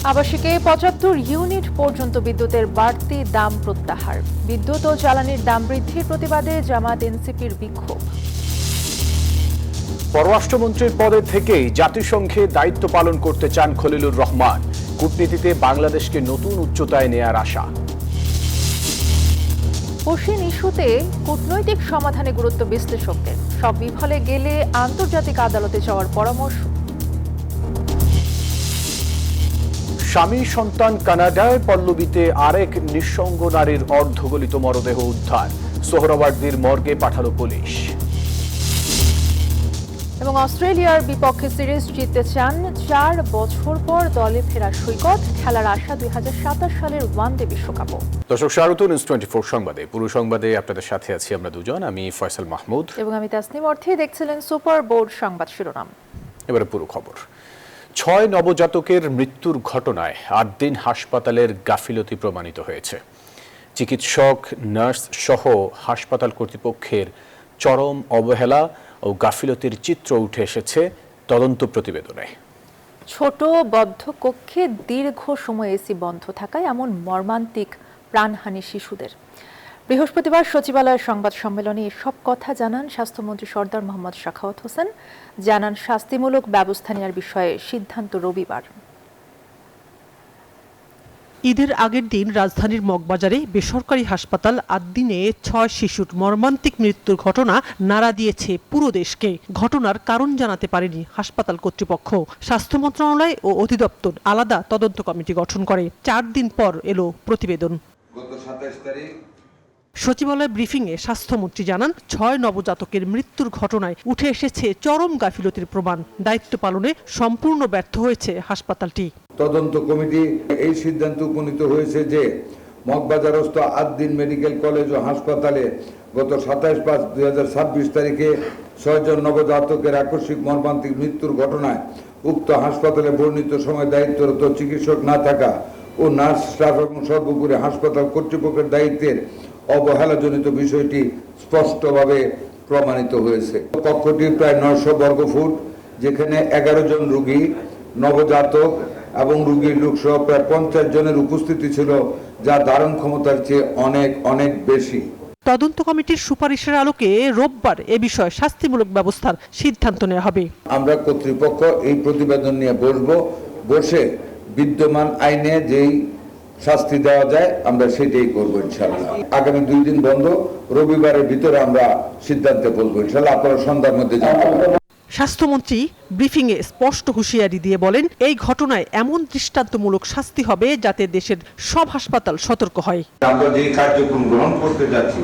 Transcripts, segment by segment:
আবাসিকে ৭৫ unit পর্যন্ত বিদ্যুতের বাড়তি দাম প্রত্যাহার। বিদ্যুৎ ও জ্বালানির দাম বৃদ্ধির প্রতিবাদে জামায়াত এনসিপির বিক্ষোভ। পররাষ্ট্রমন্ত্রীর পদে থেকেই জাতিসংঘে দায়িত্ব পালন করতে চান খলিলুর রহমান। কূটনীতিতে বাংলাদেশকে নতুন উচ্চতায় নেয়ার আশা। পশ্চিম ইস্যুতে কূটনৈতিক সমাধানে গুরুত্ব বিশ্লেষকদের। সব বিফলে গেলে আন্তর্জাতিক আদালতে যাওয়ার পরামর্শ। স্বামী সন্তান কানাডায়, পল্লবীতে আরেক নিঃসঙ্গ নারীর অর্ধগলিত মরদেহ উদ্ধার। সোহরাওয়ার্দীর মর্গে পাঠালো পুলিশ। এবং অস্ট্রেলিয়ার বিপক্ষে সিরিজ জিততে চান ৪ বছর পর দলে ফেরার সৈকত। খেলার আশা ২০২৭ সালের ওয়ানডে বিশ্বকাপও। দর্শক স্বাগত নিউজ 24 সংবাদে। পুরো সংবাদে আপনাদের সাথে আছি আমরা দুজন, আমি ফয়সাল মাহমুদ এবং আমি তাসনিম অর্থী। দেখছিলেন সুপার বোর্ড সংবাদ শিরোনাম। এবারে পুরো খবর। ৬ নবজাতকের মৃত্যুর ঘটনায় ৮ দিন হাসপাতালের গাফিলতি প্রমাণিত হয়েছে। চিকিৎসক, নার্স সহ হাসপাতাল কর্তৃপক্ষের চরম অবহেলা ও গাফিলতির চিত্র উঠে এসেছে তদন্ত প্রতিবেদনে। ছোট বদ্ধ কক্ষে দীর্ঘ সময় এসি বন্ধ থাকায় এমন মর্মান্তিক প্রাণহানি শিশুদের। বৃহস্পতিবার সচিবালয়ের সংবাদ সম্মেলনে এসব কথা জানান স্বাস্থ্যমন্ত্রী সরদার মোহাম্মদ সাখাওয়াত হোসেন। জানান, শাস্তিমূলক ব্যবস্থা নেওয়ার বিষয়ে সিদ্ধান্ত রবিবার। ঈদের আগের দিন রাজধানীর মগবাজারে বেসরকারি হাসপাতাল ৮ দিনে ৬ শিশুর মর্মান্তিক মৃত্যুর ঘটনা নাড়া দিয়েছে পুরো দেশকে। ঘটনার কারণ জানাতে পারেনি হাসপাতাল কর্তৃপক্ষ। স্বাস্থ্য মন্ত্রণালয় ও অধিদপ্তর আলাদা তদন্ত কমিটি গঠন করে। ৪ দিন পর এলো প্রতিবেদন। গত ২৭ তারিখ সচিবালয় ব্রিফিংয়ে স্বাস্থ্যমন্ত্রী জানান, ৬ নবজাতকের মৃত্যুর ঘটনায় উঠে এসেছে চরম গাফিলতির প্রমাণ। দায়িত্ব পালনে সম্পূর্ণ ব্যর্থ হয়েছে হাসপাতালটি। তদন্ত কমিটি এই সিদ্ধান্তে উপনীত হয়েছে যে মগবাজারস্থ ৮ দিন মেডিকেল কলেজ ও হাসপাতালে গত ২৭/৫/২০২৬ তারিখে ৬ জন নবজাতকের আকস্মিক মর্মান্তিক মৃত্যুর ঘটনায় উক্ত হাসপাতালে বর্ণিত সময় দায়িত্বরত চিকিৎসক না থাকা ও নার্স স্টাফ এবং সর্বোপরি হাসপাতাল কর্তৃপক্ষের দায়িত্বের অবহেলাজনিত বিষয়টি স্পষ্টভাবে প্রমাণিত হয়েছে। কক্ষটি প্রায় ৯০০ বর্গফুট, যেখানে ১১ জন রোগী, নবজাতক এবং রোগীর লোকসহ প্রায় ৫০ জনের উপস্থিতি ছিল, যা ধারণ ক্ষমতার চেয়ে অনেক অনেক বেশি। তদন্ত কমিটির সুপারিশের আলোকে রোববার এ বিষয়ে শাস্তিমূলক ব্যবস্থার সিদ্ধান্ত নেওয়া হবে। আমরা কর্তৃপক্ষ এই প্রতিবেদন নিয়ে বসে বিদ্যমান আইনে যেই শাস্তি দেওয়া যায় আমরা সেটাই করবো ইনশাআল্লাহ। আগামী 2 দিন বন্ধ, রবিবারের ভিতরে আমরা সিদ্ধান্তে বলবো ইনশাআল্লাহ। আপনারা সন্ধ্যার মধ্যে জানাবেন। স্বাস্থ্যমন্ত্রী ব্রিফিংয়ে স্পষ্ট হুঁশিয়ারি দিয়ে বলেন, এই ঘটনায় এমন দৃষ্টান্তমূলক শাস্তি হবে যাতে দেশের সব হাসপাতাল সতর্ক হয়। আমরা যে কার্যক্রম গ্রহণ করতে যাচ্ছি,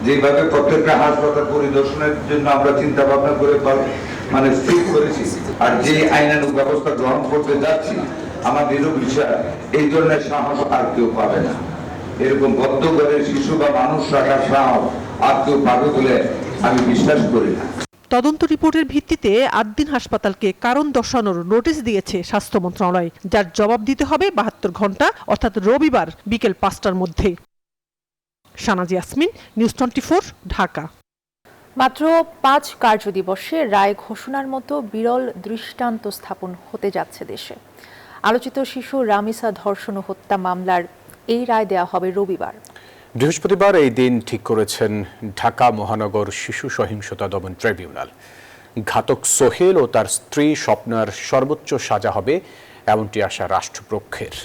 যেভাবে প্রত্যেকটা হাসপাতাল পরিদর্শনের জন্য আমরা চিন্তা ভাবনা করে স্থির করেছি, আর যে আইনানুগ ব্যবস্থা গ্রহণ করতে যাচ্ছি, আমার দৃঢ় বিশ্বাস এই ধরনের সাহস আর কেউ পাবে না। এরকম বদ্ধ করে শিশু বা মানুষ রাখার সাহস আর কেউ পাবে বলে আমি বিশ্বাস করি না। তদন্ত রিপোর্টের ভিত্তিতে ৮ দিন হাসপাতালকে কারণ দর্শানোর নোটিশ দিয়েছে স্বাস্থ্য মন্ত্রণালয়, যার জবাব দিতে হবে ৭২ ঘন্টা অর্থাৎ রবিবার বিকেল ৫টার মধ্যে। শানাজি ইয়াসমিন, নিউজ 24, ঢাকা। মাত্র ৫ কার্যদিবসে রায় ঘোষণার মতো বিরল দৃষ্টান্ত স্থাপন হতে যাচ্ছে দেশে। আলোচিত শিশু রামিসা ধর্ষণ ও হত্যা মামলার এই রায় দেয়া হবে রবিবার। বৃহস্পতিবার এই দিন ঠিক করেছেন ঢাকা মহানগর শিশু সহিংসতা দমন ট্রাইব্যুনাল। ঘাতক সোহেল ও তার স্ত্রী স্বপ্নার সর্বোচ্চ সাজা হবে, এমনটি আশা রাষ্ট্রপক্ষের।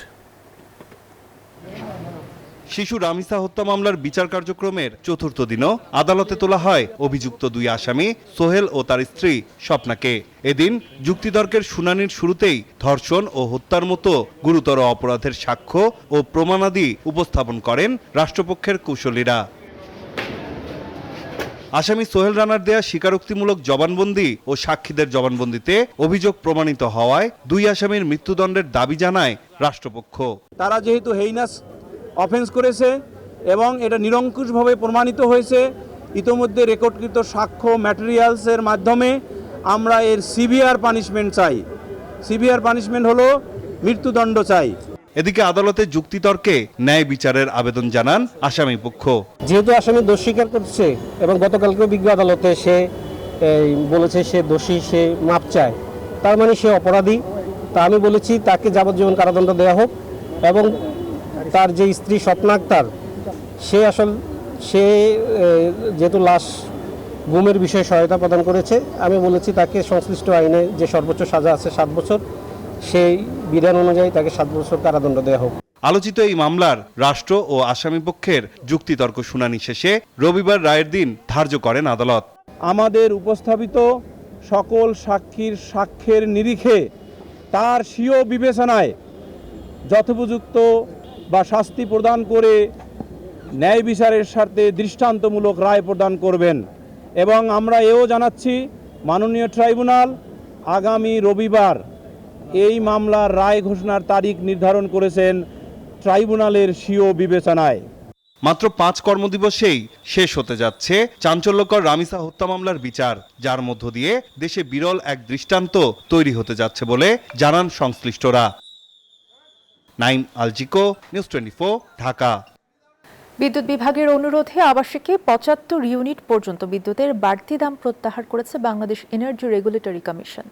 শিশু রামিসা হত্যা মামলার বিচার কার্যক্রমের চতুর্থ দিনও আদালতে তোলা হয় অভিযুক্ত 2 আসামি সোহেল ও তার স্ত্রী স্বপ্নাকে। এদিন যুক্তিতর্কের শুনানির শুরুতেই ধর্ষণ ও হত্যার মতো গুরুতর অপরাধের সাক্ষ্য ও প্রমাণাদি উপস্থাপন করেন রাষ্ট্রপক্ষের কৌশলীরা। আসামি সোহেল রানার দেয়া স্বীকারোক্তিমূলক জবানবন্দি ও সাক্ষীদের জবানবন্দিতে অভিযোগ প্রমাণিত হওয়ায় 2 আসামির মৃত্যুদণ্ডের দাবি জানায় রাষ্ট্রপক্ষ। তারা যেহেতু হেইনাস অফেন্স করেছে এবং এটা নিরঙ্কুশভাবে প্রমাণিত হয়েছে, ইতোমধ্যে রেকর্ডকৃত সাক্ষ্য ম্যাটেরিয়ালসের মাধ্যমে আমরা এর সিভিয়ার পানিশমেন্ট চাই। সিভিয়ার পানিশমেন্ট হলো মৃত্যুদণ্ড চাই। এদিকে আদালতে যুক্তিতর্কে ন্যায় বিচারের আবেদন জানান আসামি পক্ষ। যেহেতু আসামি দোষ স্বীকার করছে এবং গতকালকে বিজ্ঞ আদালতে সে বলেছে সে দোষী, সে মাপ চায়, তার মানে সে অপরাধী তা আমি বলেছি তাকে যাবজ্জীবন কারাদণ্ড দেওয়া হোক এবং তার যে স্ত্রী স্বপ্না আক্তার সে যেহেতু লাশ গুমের বিষয়ে সহায়তা প্রদান করেছে, আমি বলেছি তাকে সংশ্লিষ্ট আইনে যে সর্বোচ্চ সাজা আছে 7 বছর, সেই বিধান অনুযায়ী তাকে 7 বছর কারাদণ্ড দেওয়া হোক। আলোচিত এই মামলার রাষ্ট্র ও আসামি পক্ষের যুক্তিতর্ক শুনানি শেষে রবিবার রায়ের দিন ধার্য করেন আদালত। আমাদের উপস্থাপিত সকল সাক্ষীর সাক্ষ্যের নিরিখে তার স্বীয় বিবেচনায় যথোপযুক্ত বা শাস্তি প্রদান করে ন্যায় বিচারের স্বার্থে দৃষ্টান্তমূলক রায় প্রদান করবেন এবং আমরা এও জানাচ্ছি মাননীয় ট্রাইব্যুনাল আগামী রবিবার এই মামলার রায় ঘোষণার তারিখ নির্ধারণ করেছেন ট্রাইব্যুনালের স্বীয় বিবেচনায়। মাত্র 5 কর্মদিবসেই শেষ হতে যাচ্ছে চাঞ্চল্যকর রামিসা হত্যা মামলার বিচার, যার মধ্য দিয়ে দেশে বিরল এক দৃষ্টান্ত তৈরি হতে যাচ্ছে বলে জানান সংশ্লিষ্টরা। নাইম আলজিকো, নিউজ 24, ঢাকা। বিদ্যুৎ বিভাগের অনুরোধে আবাসিকে 75 ইউনিট পর্যন্ত বিদ্যুতের বাড়তি দাম প্রত্যাহার করেছে বাংলাদেশ এনার্জি রেগুলেটরি কমিশন।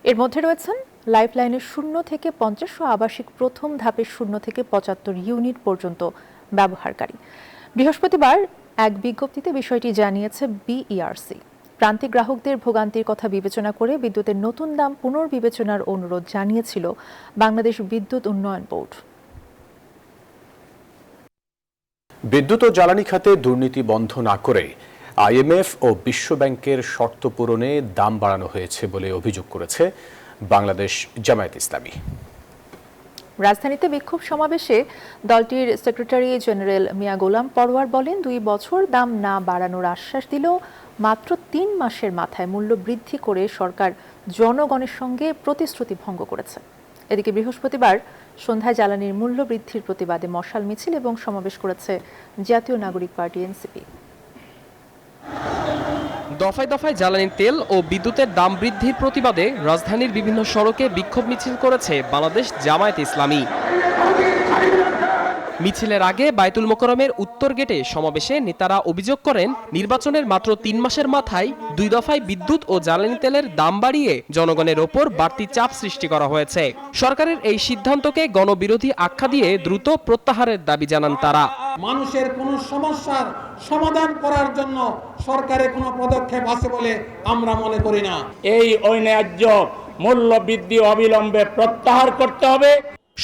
এর মধ্যে রয়েছেন লাইফলাইনের 0 থেকে 50 ও আবাসিক প্রথম ধাপের 0 থেকে 75 ইউনিট পর্যন্ত ব্যবহারকারী। বৃহস্পতিবার এক বিজ্ঞপ্তিতে বিষয়টি জানিয়েছে বিইআরসি। প্রান্তিক গ্রাহকদের ভোগান্তির কথা বিবেচনা করে বিদ্যুতের নতুন দাম পুনর্বিবেচনার অনুরোধ জানিয়েছিল বাংলাদেশ বিদ্যুৎ উন্নয়ন বোর্ড। বিদ্যুৎ ও জ্বালানি খাতে দুর্নীতি বন্ধ না করে আইএমএফ ও বিশ্বব্যাংকের শর্ত পূরণে দাম বাড়ানো হয়েছে বলে অভিযোগ করেছে বাংলাদেশ জামায়াত ইসলামী। রাজধানীতে বিক্ষোভ সমাবেশে দলটির সেক্রেটারি জেনারেল মিয়া গোলাম পরোয়ার বলেন, 2 বছর দাম না বাড়ানোর আশ্বাস দিলেও মাত্র 3 মাসের মাথায় মূল্য বৃদ্ধি করে সরকার জনগণের সঙ্গে প্রতিশ্রুতি ভঙ্গ করেছে। এদিকে বৃহস্পতিবার সন্ধ্যায় জ্বালানির মূল্য বৃদ্ধির প্রতিবাদে মশাল মিছিল এবং সমাবেশ করেছে জাতীয় নাগরিক পার্টি এনসিপি। দফায় দফায় জ্বালানি তেল ও বিদ্যুতের দাম বৃদ্ধির প্রতিবাদে রাজধানীর বিভিন্ন সড়কে বিক্ষোভ মিছিল করেছে বাংলাদেশ জামায়াত ইসলামী। মিছিলের আগে বায়তুল মোকাররমের উত্তর গেটে সমাবেশে নেতারা অভিযোগ করেন, নির্বাচনের মাত্র 3 মাসের মাথায় 2 দফায় বিদ্যুৎ ও জ্বালানি তেলের দাম বাড়িয়ে জনগণের ওপর বাড়তি চাপ সৃষ্টি করা হয়েছে। সরকারের এই সিদ্ধান্তকে গণবিরোধী আখ্যা দিয়ে দ্রুত প্রত্যাহারের দাবি জানান তারা। মানুষের কোনো সমস্যার সমাধান করার জন্য সরকারের কোনো পদক্ষেপ আছে বলে আমরা মনে করি না। এই অন্যায্য মূল্য বৃদ্ধি অবিলম্বে প্রত্যাহার করতে হবে।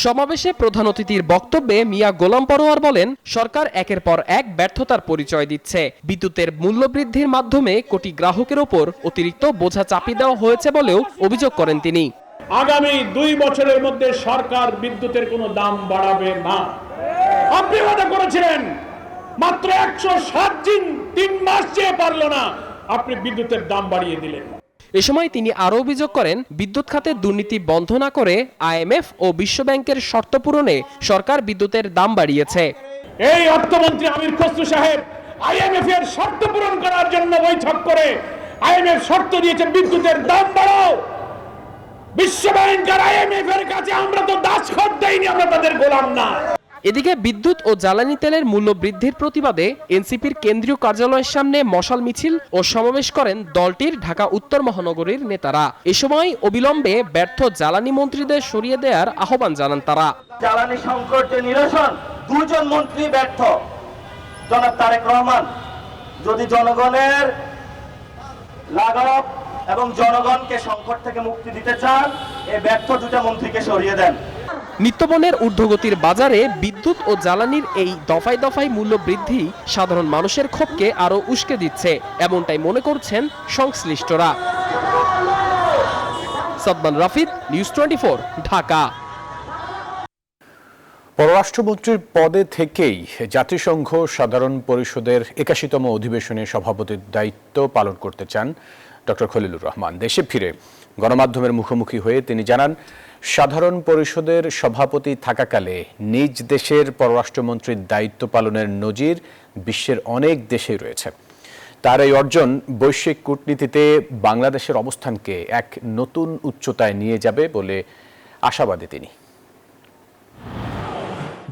সমাবেশে প্রধান অতিথির বক্তব্যে মিয়া গোলাম পরোয়ার বলেন, সরকার একের পর এক ব্যর্থতার পরিচয় দিচ্ছে। বিদ্যুতের মূল্য বৃদ্ধির মাধ্যমে কোটি গ্রাহকের ওপর অতিরিক্ত বোঝা চাপিয়ে দেওয়া হয়েছে বলেও অভিযোগ করেন তিনি। আগামী 2 বছরের মধ্যে সরকার বিদ্যুতের কোনো দাম বাড়াবে না। আপনি ওয়াদা করেছিলেন, মাত্র 107 দিন 3 মাস চেয়ে পারল না, আপনি বিদ্যুতের দাম বাড়িয়ে দিলেন। এ সময় তিনি আরও অভিযোগ করেন, বিদ্যুৎ খাতে দুর্নীতি বন্ধ না করে আইএমএফ ও বিশ্বব্যাংকের শর্ত পূরণে সরকার বিদ্যুতের দাম বাড়িয়েছে। এই অর্থমন্ত্রী আমির খসরু সাহেব আইএমএফ এর শর্ত পূরণ করার জন্য বৈঠক করে আইএমএফ শর্ত দিয়েছে বিদ্যুতের দাম বাড়াও। বিশ্বব্যাংক আর আইএমএফ এর কাছে আমরা তো দাসখত দেইনি, আমরা তাদের গোলাম না। এদিকে বিদ্যুৎ ও জ্বালানি তেলের মূল্য বৃদ্ধির প্রতিবাদে এনসিপির কেন্দ্রীয় কার্যালয়ের সামনে মশাল মিছিল ও সমাবেশ করেন দলটির ঢাকা উত্তর মহানগরীর নেতারা। এ সময় অবিলম্বে ব্যর্থ জ্বালানি মন্ত্রীদের সরিয়ে দেওয়ার আহ্বান জানান তারা। জ্বালানি সংকট নিরসন 2 জন মন্ত্রী ব্যর্থ। জনাব তারেক রহমান যদি জনগণের লাঘব এবং জনগণকে সংকট থেকে মুক্তি দিতে চান, এই ব্যর্থ 2টা মন্ত্রীকে সরিয়ে দেন। নিত্যপণ্যের ঊর্ধ্বগতির বাজারে বিদ্যুৎ ও জ্বালানির এই দফায় দফায় মূল্য বৃদ্ধি সাধারণ মানুষের ক্ষোভকে আরও উস্কে দিচ্ছে, এমনটাই মনে করছেন সংশ্লিষ্টরা। সাদমান রাফিদ, নিউজ 24, ঢাকা। পররাষ্ট্রমন্ত্রীর পদে থেকেই জাতিসংঘ সাধারণ পরিষদের 81তম অধিবেশনে সভাপতির দায়িত্ব পালন করতে চান ডক্টর খলিলুর রহমান। দেশে ফিরে গণমাধ্যমের মুখোমুখি হয়ে তিনি জানান, সাধারণ পরিষদের সভাপতি থাকাকালে নিজ দেশের পররাষ্ট্রমন্ত্রীর দায়িত্ব পালনের নজির বিশ্বের অনেক দেশেই রয়েছে। তার এই অর্জন বৈশ্বিক কূটনীতিতে বাংলাদেশের অবস্থানকে এক নতুন উচ্চতায় নিয়ে যাবে বলে আশাবাদী তিনি।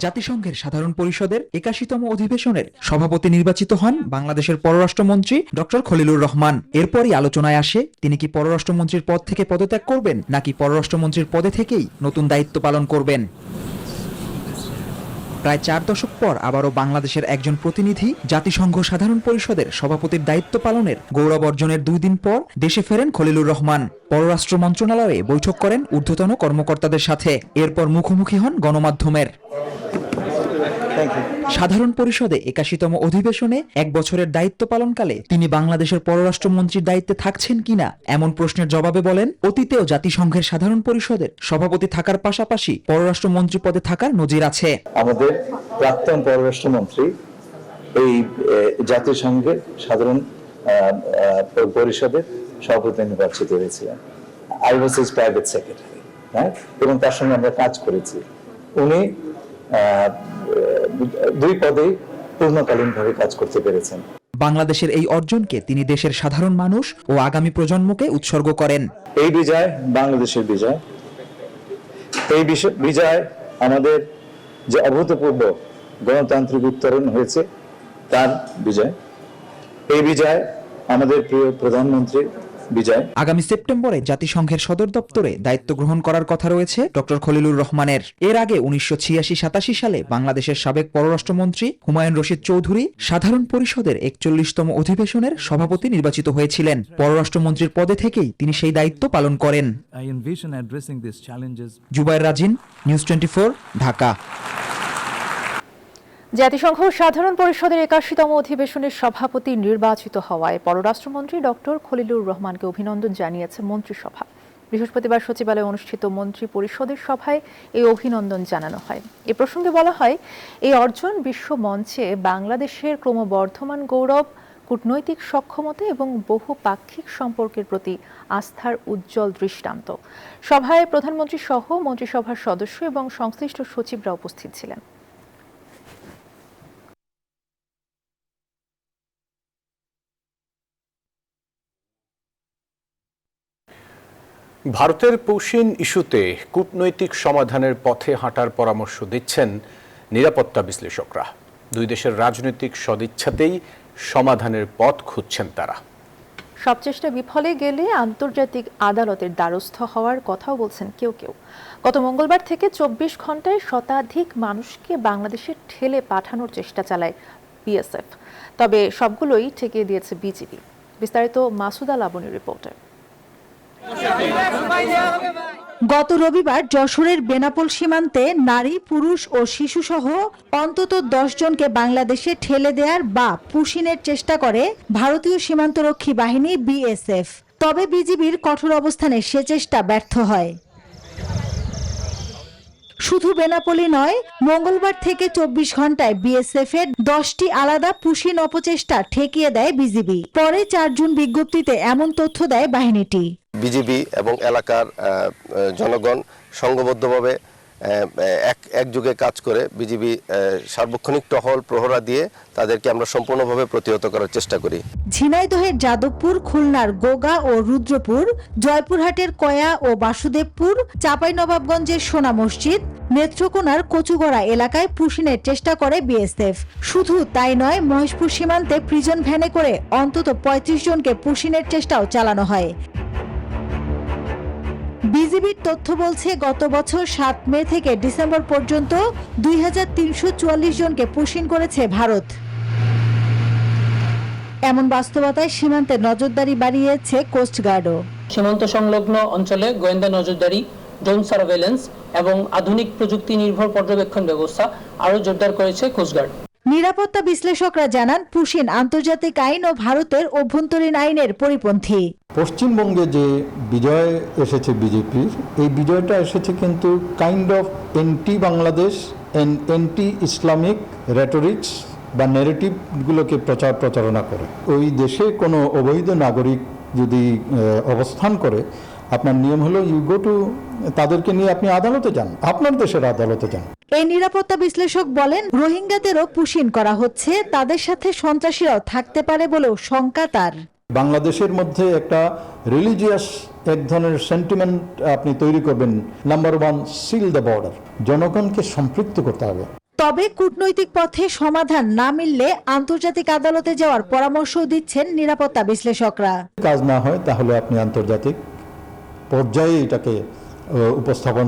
জাতিসংঘের সাধারণ পরিষদের ৮১তম অধিবেশনের সভাপতি নির্বাচিত হন বাংলাদেশের পররাষ্ট্রমন্ত্রী ডক্টর খলিলুর রহমান। এরপরই আলোচনায় আসে তিনি কি পররাষ্ট্রমন্ত্রীর পদ থেকে পদত্যাগ করবেন নাকি পররাষ্ট্রমন্ত্রীর পদে থেকেই নতুন দায়িত্ব পালন করবেন। প্রায় ৪ দশক পর আবারও বাংলাদেশের একজন প্রতিনিধি জাতিসংঘ সাধারণ পরিষদের সভাপতির দায়িত্ব পালনের গৌরব অর্জনের ২ দিন পর দেশে ফেরেন খলিলুর রহমান। পররাষ্ট্র মন্ত্রণালয়ে বৈঠক করেন ঊর্ধ্বতন কর্মকর্তাদের সাথে। এরপর মুখোমুখি হন গণমাধ্যমের। সাধারণ পরিষদে ৮১তম অধিবেশনে ১ বছরের দায়িত্ব পালনকালে তিনি বাংলাদেশের পররাষ্ট্রমন্ত্রীর দায়িত্বে থাকছেন কিনা এমন প্রশ্নের জবাবে বলেন, অতীতেও জাতিসংঘের সাধারণ পরিষদের সভাপতি থাকার পাশাপাশি পররাষ্ট্রমন্ত্রী পদে থাকার নজির আছে। আমাদের প্রাক্তন পররাষ্ট্রমন্ত্রী এই জাতিসংঘের সাধারণ পরিষদের সভাপতি নির্বাচিত হয়েছিলেন। I was his private secretary, এবং তার সঙ্গে আমরা কাজ করেছি। উনি ২ পদেই পূর্ণকালীনভাবে কাজ করতে পেরেছেন। বাংলাদেশের এই অর্জনকে তিনি দেশের সাধারণ মানুষ ও আগামী প্রজন্মকে উৎসর্গ করেন। এই বিজয় বাংলাদেশের বিজয়। এই বিজয় আমাদের যে অভূতপূর্ব গণতান্ত্রিক উত্তরণ হয়েছে তার বিজয়। এই বিজয় আমাদের প্রিয় প্রধানমন্ত্রীর বিজয়। আগামী সেপ্টেম্বরে জাতিসংঘের সদর দপ্তরে দায়িত্ব গ্রহণ করার কথা রয়েছে ডক্টর খলিলুর রহমানের। এর আগে ১৯৮৬-৮৭ সালে বাংলাদেশের সাবেক পররাষ্ট্রমন্ত্রী হুমায়ুন রশিদ চৌধুরী সাধারণ পরিষদের ৪১তম অধিবেশনের সভাপতি নির্বাচিত হয়েছিলেন। পররাষ্ট্রমন্ত্রীর পদে থেকেই তিনি সেই দায়িত্ব পালন করেন। জুবায়ের রাজিন, নিউজ 24, ঢাকা। জাতিসংঘ সাধারণ পরিষদের ৮১তম অধিবেশনের সভাপতি নির্বাচিত হওয়ায় পররাষ্ট্রমন্ত্রী ডক্টর খলিলুর রহমানকে অভিনন্দন জানিয়েছে মন্ত্রিসভা। বৃহস্পতিবার সচিবালয়ে অনুষ্ঠিত মন্ত্রী পরিষদের সভায় এই অভিনন্দন জানানো হয়। এ প্রসঙ্গে বলা হয়, এই অর্জন বিশ্ব মঞ্চে বাংলাদেশের ক্রমবর্ধমান গৌরব, কূটনৈতিক সক্ষমতা এবং বহুপাক্ষিক সম্পর্কের প্রতি আস্থার উজ্জ্বল দৃষ্টান্ত। সভায় প্রধানমন্ত্রী সহ মন্ত্রিসভার সদস্য এবং সংশ্লিষ্ট সচিবরা উপস্থিত ছিলেন। ভারতের পৌশিন ইস্যুতে কূটনৈতিক সমাধানের পথে হাঁটার পরামর্শ দিচ্ছেন নিরাপত্তা বিশ্লেষকরা। 2 দেশের রাজনৈতিক সদিচ্ছাতেই সমাধানের পথ খুঁজছেন তারা। সব চেষ্টা বিফলে গেলে আন্তর্জাতিক আদালতের দ্বারস্থ হওয়ার কথাও বলছেন কেউ কেউ। গত মঙ্গলবার থেকে 24 ঘন্টায় শতাধিক মানুষকে বাংলাদেশে ঠেলে পাঠানোর চেষ্টা চালায় বিএসএফ। তবে সবগুলোই ঠেকিয়ে দিয়েছে বিজিবি। বিস্তারিত মাসুদা লাবণীর রিপোর্টে। গত রবিবার যশোরের বেনাপোল সীমান্তে নারী, পুরুষ ও শিশুসহ অন্তত 10 জনকে বাংলাদেশে ঠেলে দেওয়ার বা পুশিনের চেষ্টা করে ভারতীয় সীমান্তরক্ষী বাহিনী বিএসএফ। তবে বিজিবির কঠোর অবস্থানে সে চেষ্টা ব্যর্থ হয়। শুধু বেনাপোলই নয়, মঙ্গলবার থেকে 24 ঘন্টায় বিএসএফ এর 10টি আলাদা পুশিন অপচেষ্টা ঠেকিয়ে দেয় বিজিবি। পরে 4 জুন বিজ্ঞপ্তিতে এমন তথ্য দেয় বাহিনীটি। বিজিবি এবং এলাকার জনগণ সংঘবদ্ধভাবে একযোগে কাজ করে বিজিবি সার্বক্ষণিক টহল প্রহরা দিয়ে তাদেরকে আমরা সম্পূর্ণভাবে প্রতিহত করার চেষ্টা করি। ঝিনাইদহের যাদবপুর, খুলনার গোগা ও রুদ্রপুর, জয়পুরহাটের কয়া ও বাসুদেবপুর, চাঁপাইনবাবগঞ্জের সোনা মসজিদ, নেত্রকোনার কচুগড়া এলাকায় পুশিনের চেষ্টা করে বিএসএফ। শুধু তাই নয়, মহেশপুর সীমান্তে প্রিজন ভ্যানে করে অন্তত 35 জনকে পুশিনের চেষ্টাও চালানো হয়। বিজিবির তথ্য বলছে, গত বছর 7 মে থেকে ডিসেম্বর পর্যন্ত 2344 জনকে পুশিন করেছে ভারত। এমন বাস্তবতায় সীমান্তে নজরদারি বাড়িয়েছে কোস্টগার্ডও। সীমান্ত সংলগ্ন অঞ্চলে গোয়েন্দা নজরদারি, ড্রোন সার্ভেলেন্স এবং আধুনিক প্রযুক্তি নির্ভর পর্যবেক্ষণ ব্যবস্থা আরও জোরদার করেছে কোস্টগার্ড। নিরাপত্তা বিশ্লেষকরা জানান, পুশিন আন্তর্জাতিক আইন ও ভারতের অভ্যন্তরীণ আইনের পরিপন্থী। পশ্চিমবঙ্গে যে বিজয় এসেছে বিজেপির, এই বিজয়টা এসেছে কিন্তু kind of anti Bangladesh anti Islamic rhetorics বা ন্যারেটিভগুলোকে প্রচারণা করে। ওই দেশে কোনো অবৈধ নাগরিক যদি অবস্থান করে, আপনার নিয়ম হলো ইউ গো টু, তাদেরকে নিয়ে আপনি আদালতে যান, আপনার দেশের আদালতে যান। এই নিরাপত্তা বিশ্লেষক বলেন, রোহিঙ্গাদেরও পুশিন করা হচ্ছে, তাদের সাথে সন্ত্রাসীরাও থাকতে পারে বলেও শঙ্কা তার। বাংলাদেশের মধ্যে একটা রিলিজিয়াস এক ধরনের সেন্টিমেন্ট আপনি তৈরি করবেন। Number 1, seal the border. জনগণকে সম্পৃক্ত করতে হবে। তবে কূটনৈতিক পথে সমাধান না মিললে আন্তর্জাতিক আদালতে যাওয়ার পরামর্শও দিচ্ছেন নিরাপত্তা বিশ্লেষকরা। কাজ না হয় তাহলে আপনি আন্তর্জাতিক পর্যায়ে এটাকে উপস্থাপন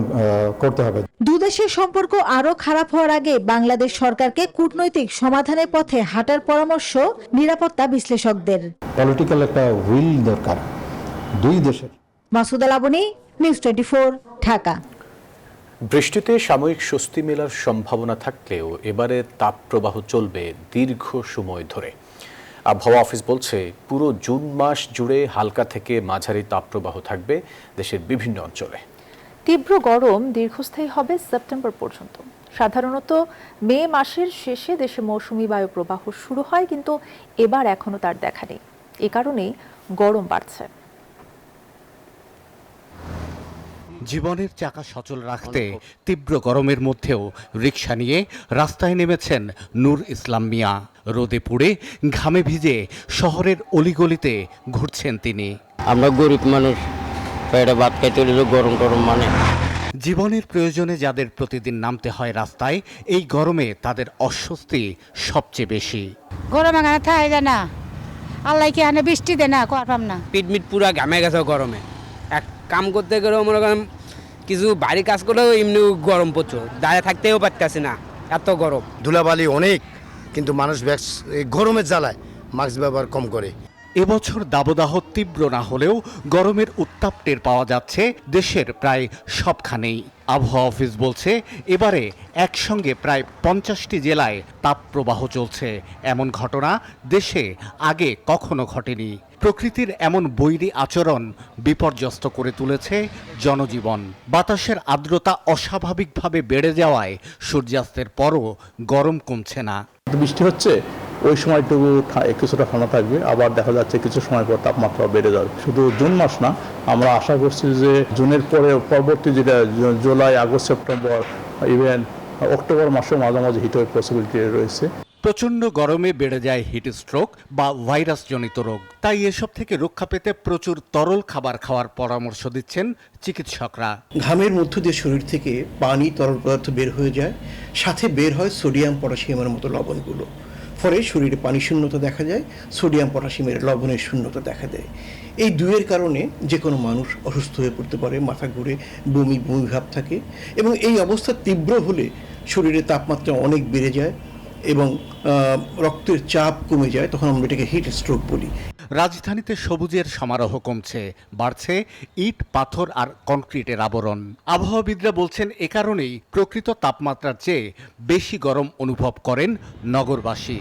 করতে হবে। দুদেশের সম্পর্ক আরো খারাপ হওয়ার আগে বাংলাদেশ সরকারকে কূটনৈতিক সমাধানের পথে হাঁটার পরামর্শ নিরাপত্তা বিশ্লেষকদের। পলিটিক্যাল একটা উইল দরকার দুই দেশের। মাসুদা লাবনী, নিউজ 24, ঢাকা। বৃষ্টিতে সাময়িক স্বস্তি মেলার সম্ভাবনা থাকলেও এবারে তাপপ্রবাহ চলবে দীর্ঘ সময় ধরে। আবহাওয়া অফিস বলছে পুরো জুন মাস জুড়ে হালকা থেকে মাঝারি তাপপ্রবাহ থাকবে দেশের বিভিন্ন অঞ্চলে। তীব্র গরম দীর্ঘস্থায়ী হবে সেপ্টেম্বর পর্যন্ত। সাধারণত মে মাসের শেষে দেশে মৌসুমী বায়ু প্রবাহ শুরু হয়, কিন্তু এবার এখনো তার দেখা নেই। এ কারণেই গরম বাড়ছে। জীবনের চাকা সচল রাখতে তীব্র গরমের মধ্যেও রিকশা নিয়ে রাস্তায় নেমেছেন নূর ইসলাম মিয়া। রোদে পুড়ে ঘামে ভিজে শহরের অলিগলিতে ঘুরছেন তিনি। আমরা গরিব মানুষ, পেটে ভাত খাইতে হলে গরম টরম মানে। জীবনের প্রয়োজনে যাদের প্রতিদিন নামতে হয় রাস্তায়, এই গরমে তাদের অস্বস্তি সবচেয়ে বেশি। গরমে এখানে থাকা যায় না, আল্লাহ কি এখানে বৃষ্টি দেয় না, করলাম না। পিটমিট পুরা ঘামে গেছে গরমে। এক কাম করতে গেলেও মনে করেন কিছু বাড়ি কাজ করলেও এমনি গরম প্রচুর, দাঁড়িয়ে থাকতেও পারতেছে না, এত গরম। ধুলাবালি অনেক, কিন্তু মানুষ গরমের জ্বালায় মাস্ক ব্যবহার কম করে। এবছর দাবদাহ তীব্র না হলেও গরমের উত্তাপ টের পাওয়া যাচ্ছে দেশের প্রায় সবখানেই। আবহাওয়া অফিস বলছে এবারে একসঙ্গে প্রায় 50টি জেলায় তাপপ্রবাহ চলছে। এমন ঘটনা দেশে আগে কখনো ঘটেনি। প্রকৃতির এমন বৈরী আচরণ বিপর্যস্ত করে তুলেছে জনজীবন। বাতাসের আর্দ্রতা অস্বাভাবিকভাবে বেড়ে যাওয়ায় সূর্যাস্তের পরও গরম কমছে না। বৃষ্টি হচ্ছে, ওই সময়টুকু কিছুটা ঠান্ডা থাকবে, আবার দেখা যাচ্ছে কিছু সময় পর তাপমাত্রা বেড়ে যাবে। শুধু জুন মাস না, আমরা আশা করছি যে জুনের পরে পরবর্তী যেটা July, August, September, even October মাসেও মাঝামাঝি হিট ওয়েভ পসিবিলিটি রয়েছে। প্রচণ্ড গরমে বেড়ে যায় হিট স্ট্রোক বা ভাইরাসজনিত রোগ। তাই এসব থেকে রক্ষা পেতে প্রচুর তরল খাবার খাওয়ার পরামর্শ দিচ্ছেন চিকিৎসকরা। ঘামের মধ্য দিয়ে শরীর থেকে পানি, তরল পদার্থ বের হয়ে যায়, সাথে বের হয় সোডিয়াম, পটাশিয়ামের মতো লবণগুলো। ফলে শরীরে পানি শূন্যতা দেখা যায়, সোডিয়াম, পটাশিয়ামের লবণের শূন্যতা দেখা দেয়। এই দুয়ের কারণে যে কোনো মানুষ অসুস্থ হয়ে পড়তে পারে, মাথা ঘুরে, বমি ভাব থাকে, এবং এই অবস্থা তীব্র হলে শরীরের তাপমাত্রা অনেক বেড়ে যায় এবং রক্তের চাপ কমে যায়, তখন আমরা এটাকে হিট স্ট্রোক বলি। রাজধানীতে সবুজের সমারোহ কমছে, বাড়ছে ইট, পাথর আর কনক্রিটের আবরণ। আবহাওয়াবিদরা বলছেন এ কারণেই প্রকৃত তাপমাত্রার চেয়ে বেশি গরম অনুভব করেন নগরবাসী।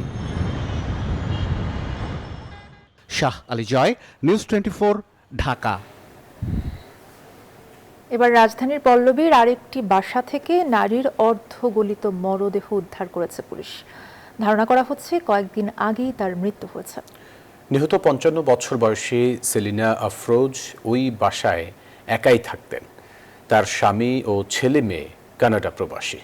শাহ আলী জয়, নিউজ 24, ঢাকা। এবার রাজধানীর পল্লবীর আরেকটি বাসা থেকে নারীর অর্ধগলিত মরদেহ উদ্ধার করেছে পুলিশ। ধারণা করা হচ্ছে কয়েকদিন আগেই তার মৃত্যু হয়েছে। নিহত 55 বছর বয়সী সেলিনা আফরোজ ওই বাসায় একাই থাকতেন। তার স্বামী ও ছেলে মেয়ে কানাডা প্রবাসী।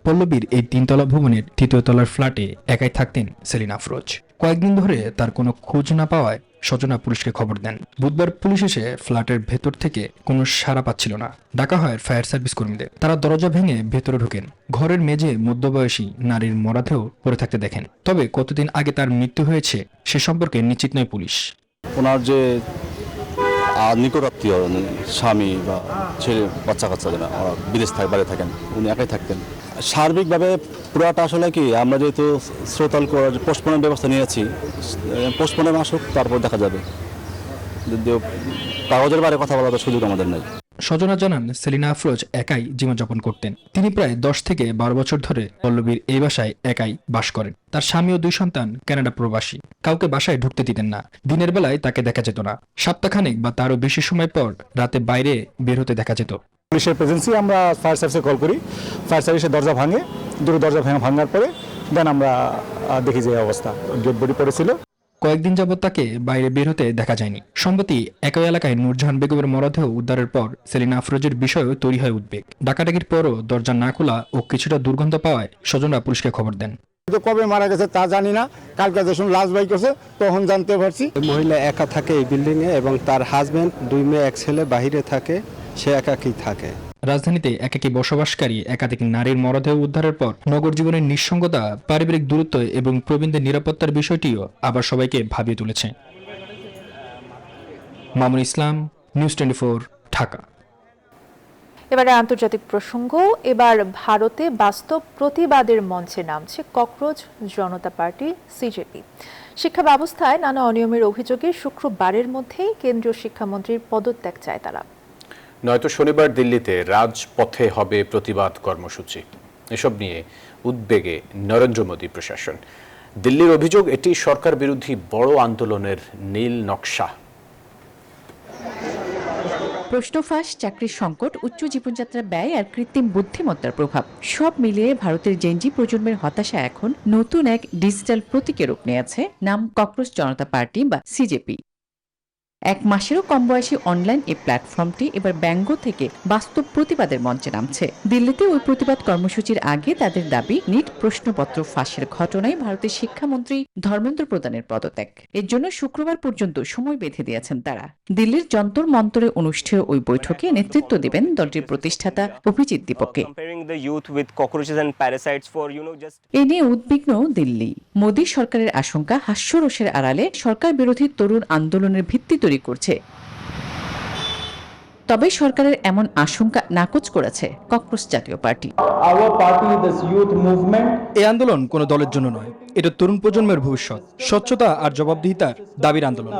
পল্লবীর এই 3তলা ভবনের 3য় তলার ফ্ল্যাটে একাই থাকতেন সেলিনা আফরোজ। কয়েকদিন ধরে তার কোনো খোঁজ না পাওয়ায় স্বজনরা পুলিশকে খবর দেন। বুধবার পুলিশ এসে ফ্ল্যাটের ভেতর থেকে কোনো সাড়া পাচ্ছিল না। ডাকা হয় ফায়ার সার্ভিস কর্মীদের। তারা দরজা ভেঙে ভেতরে ঢোকেন। ঘরের মেঝে মধ্যবয়সী নারীর মরদেহ পড়ে থাকতে দেখেন। তবে কতদিন আগে তার মৃত্যু হয়েছে সে সম্পর্কে নিশ্চিত নয় পুলিশ। ওনার যে নিকটাত্মীয় স্বামী বা ছেলে বাচ্চা কাচ্চা যারা বিদেশ থাকে, বাইরে থাকেন, উনি একাই থাকতেন। সার্বিকভাবে পুরাটা আসলে কি, আমরা যেহেতু শ্রোতাল করার পোস্টমর্টম ব্যবস্থা নিয়েছি, পোস্টমর্টম আসুক, তারপর দেখা যাবে। যদিও কাগজের বাইরে কথা বলার সুযোগ আমাদের নেই। স্বজনরা জানান সেলিনা আফরোজ একাই জীবনযাপন করতেন। তিনি প্রায় 10 থেকে 12 বছর ধরে পল্লবীর এই বাসায় একাই বাস করেন। তার স্বামী ও 2 সন্তান কানাডা প্রবাসী। কাউকে বাসায় ঢুকতে দিতেন না। দিনের বেলায় তাকে দেখা যেত না। সপ্তাহখানেক বা তারও বেশি সময় পর রাতে বাইরে বের হতে দেখা যেত। পুলিশের প্রেজেন্সে আমরা ফায়ার সার্ভিসে কল করি। ফায়ার সার্ভিসের দরজা ভাঙে, দুটো দরজা ভাঙার পরে দেন আমরা দেখি যে অবস্থা, ডেড বডি পড়েছিল। কয়েকদিন যাবৎ তাকে বাইরে বের হতে দেখা যায়নি। সম্প্রতি একই এলাকায় নূরজাহান বেগমের মরদেহ উদ্ধারের পর সেলিনা আফরোজের বিষয়েও তৈরি হয় উদ্বেগ। ডাকাডাকির পরও দরজা না খোলা ও কিছুটা দুর্গন্ধ পাওয়ায় স্বজনরা পুলিশকে খবর দেন। কবে মারা গেছে তা জানি না, কালকে যখন লাশ বাই করছে তখন জানতে পারছি। মহিলা একা থাকে এই বিল্ডিংয়ে এবং তার হাজবেন্ড, 2 মেয়ে 1 ছেলে বাহিরে থাকে, সে একাকী থাকে। রাজধানীতে একাকী বসবাসকারী একাধিক নারীর মরদেহ উদ্ধারের পর নগর জীবনের নিঃসঙ্গতা, পারিবারিক দূরত্ব এবং প্রবীণদের নিরাপত্তার বিষয়টিও আবার সবাইকে ভাবিয়ে তুলেছে। মামুন ইসলাম, নিউজ 24, ঢাকা। এবারে আন্তর্জাতিক প্রসঙ্গ। এবার ভারতে বাস্তব প্রতিবাদের মঞ্চে নামছে ককরোচ জনতা পার্টি সিজেপি। শিক্ষা ব্যবস্থায় নানা অনিয়মের অভিযোগে শুক্রবারের মধ্যেই কেন্দ্রীয় শিক্ষামন্ত্রীর পদত্যাগ চায় তারা। নয়তো শনিবার দিল্লিতে রাজপথে হবে প্রতিবাদ কর্মসূচি। এসব নিয়ে উদ্বেগে নরেন্দ্র মোদী প্রশাসন। দিল্লির অভিযোগ, এটি সরকার বিরোধী বড় আন্দোলনের নীল নকশা। প্রশ্ন ফাঁস, চাকরির সংকট, উচ্চ জীবনযাত্রার ব্যয় আর কৃত্রিম বুদ্ধিমত্তার প্রভাব সব মিলিয়ে ভারতের জেনজি প্রজন্মের হতাশা এখন নতুন এক ডিজিটাল প্রতীকে রূপ নিয়েছে, নাম ককরোচ জনতা পার্টি বা সিজেপি। 1 মাসেরও কম বয়সী অনলাইন এই প্ল্যাটফর্মটি এবার ব্যঙ্গ থেকে বাস্তব প্রতিবাদের মঞ্চে নামছে। দিল্লিতে ওই প্রতিবাদ কর্মসূচির আগে তাদের দাবি, নিট প্রশ্নপত্র ফাঁসের ঘটনায় ভারতের শিক্ষামন্ত্রী ধর্মেন্দ্র প্রধানের পদত্যাগ। এর জন্য শুক্রবার পর্যন্ত সময় বেঁধে দিয়েছেন তারা। দিল্লির যন্তর মন্তরে অনুষ্ঠেয় ওই বৈঠকে নেতৃত্ব দেবেন দলটির প্রতিষ্ঠাতা অভিজিৎ দীপককে। এ নিয়ে উদ্বিগ্ন দিল্লি। মোদী সরকারের আশঙ্কা, হাস্যরসের আড়ালে সরকার বিরোধী তরুণ আন্দোলনের ভিত্তি তৈরি করছে। তবে সরকারের এমন আশঙ্কা নাকচ করেছে ককরোচ জাতীয় পার্টি। এই আন্দোলন কোনো দলের জন্য নয়, এটা তরুণ প্রজন্মের ভবিষ্যৎ, স্বচ্ছতা আর জবাবদিহিতার দাবির আন্দোলন।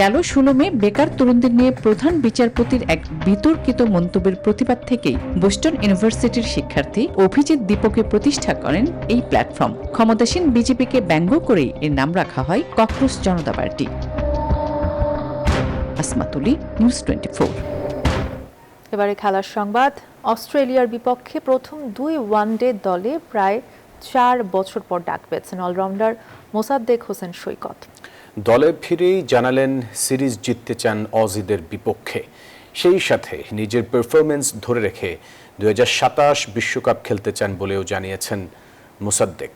গেল 16 মে বেকার তরুণদের নিয়ে প্রধান বিচারপতির এক বিতর্কিত মন্তব্যের প্রতিবাদ থেকেই বোস্টন ইউনিভার্সিটির শিক্ষার্থী অভিজিৎ দীপকে প্রতিষ্ঠা করেন এই প্ল্যাটফর্ম। ক্ষমতাসীন বিজেপিকে ব্যঙ্গ করেই এর নাম রাখা হয় ককরোচ জনতা পার্টি। আসমাতুলি, নিউজ 24। এবারে খেলার সংবাদ। অস্ট্রেলিয়ার বিপক্ষে প্রথম 2 ওয়ানডে দলে প্রায় 4 বছর পর ডাক পেয়েছেন অলরাউন্ডার মোসাদ্দেক হোসেন সৈকত। দলে ফিরেই জানালেন সিরিজ জিততে চান অজিদের বিপক্ষে, সেই সাথে নিজের পারফরমেন্স ধরে রেখে 2027 বিশ্বকাপ খেলতে চান বলেও জানিয়েছেন মোসাদ্দেক।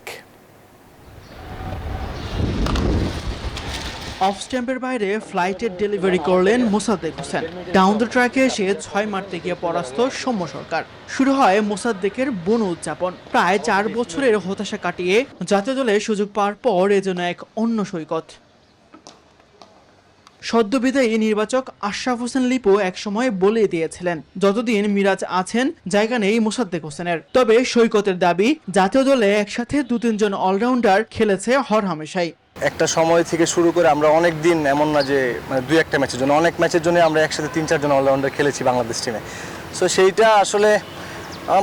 অফ স্ট্যাম্পের বাইরে ফ্লাইটের ডেলিভারি করলেন মোসাদ্দেক হোসেন। ডাউন দ্য ট্র্যাকে এসে 6 মারতে গিয়ে পরাস্ত সৌম্য সরকার। শুরু হয় মোসাদ্দেকের বনু উদযাপন। প্রায় 4 বছরের হতাশা কাটিয়ে জাতীয় দলে সুযোগ পাওয়ার পর এ যেন এক অন্য সৈকত। সদ্যবিদায়ী নির্বাচক আশরাফ হোসেন লিপু একসময় বলে দিয়েছিলেন, যতদিন মিরাজ আছেন জায়গা নেই মোসাদ্দেক হোসেনের। তবে সৈকতের দাবি, জাতীয় দলে একসাথে 2-3 জন অলরাউন্ডার খেলেছে হরহামেশাই। একটা সময় থেকে শুরু করে আমরা অনেক দিন, এমন না যে মানে 2-1টা ম্যাচের জন্য, অনেক ম্যাচের জন্য আমরা একসাথে 3-4 জন অলরাউন্ডার খেলেছি বাংলাদেশ টিমে। সো সেইটা আসলে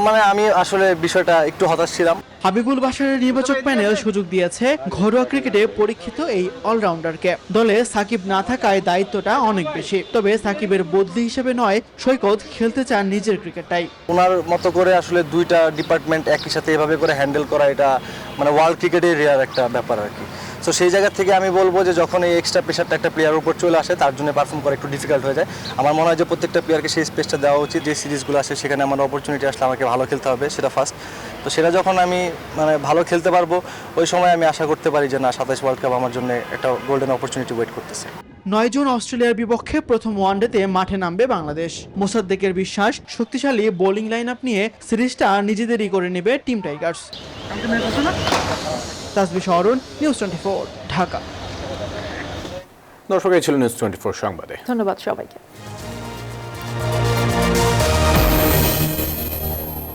মানে আমি আসলে বিষয়টা একটু হতাশ ছিলাম। হাবিবুল বাশারের নির্বাচক প্যানেল সুযোগ দিয়েছে ঘরোয়া ক্রিকেটে পরীক্ষিত এই অলরাউন্ডারকে। দলে সাকিব না থাকায় দায়িত্বটা অনেক বেশি। তবে সাকিবের বদলি হিসেবে নয়, সৈকত খেলতে চান নিজের ক্রিকেটটাই। ওনার মতো করে আসলে 2টা ডিপার্টমেন্ট একই সাথে এভাবে করে হ্যান্ডেল করা, এটা মানে ওয়ার্ল্ড ক্রিকেটের রেয়ার একটা ব্যাপার আর কি। সো সেই জায়গা থেকে আমি বলবো যে যখন এই এক্সট্রা প্রেশারটা একটা প্লেয়ারের উপর চলে আসে, তার জন্য পারফর্ম করা একটু ডিফিকাল্ট হয়ে যায়। আমার মনে হয় যে প্রত্যেকটা প্লেয়ারকে সেই স্পেসটা দেওয়া উচিত। যে সিরিজগুলো আসে সেখানে আমার অপরচুনিটি আসলে আমাকে ভালো খেলতে হবে, সেটা ফার্স্ট। তো সেটা যখন আমি মানে ভালো খেলতে পারবো, ওই সময় আমি আশা করতে পারি যে না, 27 ওয়ার্ল্ড কাপ আমার জন্য একটা গোল্ডেন অপরচুনিটি ওয়েট করতেছে। 9 জুন অস্ট্রেলিয়ার বিপক্ষে প্রথম ওয়ানডেতে মাঠে নামবে বাংলাদেশ। মোসাদ্দেকের বিশ্বাস, শক্তিশালী বোলিং লাইন আপ নিয়ে সিরিজটা নিজেদেরই করে নেবে টিম টাইগার্স। তাসবিহ অরুণ, নিউজ 24, ঢাকা। দর্শক, এই ছিল নিউজ 24 সংবাদে। ধন্যবাদ সবাইকে।